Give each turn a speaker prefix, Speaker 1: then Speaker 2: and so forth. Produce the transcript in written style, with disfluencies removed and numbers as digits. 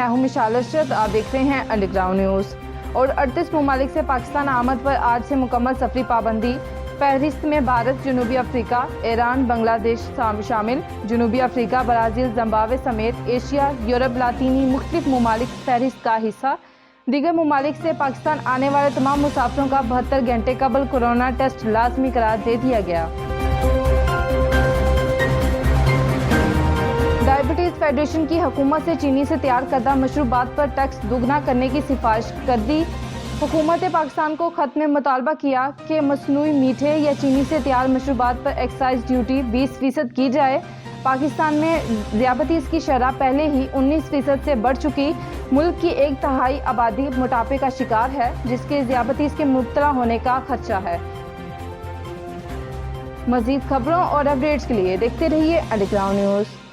Speaker 1: میں ہوں مشال ارشد، آپ دیکھ رہے ہیں انڈر گراؤنڈ نیوز۔ اور 38 ممالک سے پاکستان آمد پر آج سے مکمل سفری پابندی۔ فہرست میں بھارت، جنوبی افریقہ، ایران، بنگلہ دیش شامل۔ جنوبی افریقہ، برازیل، زمبابوے سمیت ایشیا، یورپ، لاطینی مختلف ممالک فہرست کا حصہ۔ دیگر ممالک سے پاکستان آنے والے تمام مسافروں کا 72 گھنٹے قبل کورونا ٹیسٹ لازمی قرار دے دیا گیا۔ ڈائبٹیز فیڈریشن کی حکومت سے چینی سے تیار کردہ مشروبات پر ٹیکس دوگنا کرنے کی سفارش کر دی۔ حکومت پاکستان کو خط میں مطالبہ کیا کہ مصنوعی میٹھے یا چینی سے تیار مشروبات پر ایکسائز ڈیوٹی 20% کی جائے۔ پاکستان میں ذیابیطس کی شرح پہلے ہی 19% سے بڑھ چکی۔ ملک کی 1/3 آبادی موٹاپے کا شکار ہے، جس کے ذیابیطس کے مبتلا ہونے کا خدشہ ہے۔ مزید خبروں اور اپڈیٹس کے لیے دیکھتے رہیے انڈر گراؤنڈ نیوز۔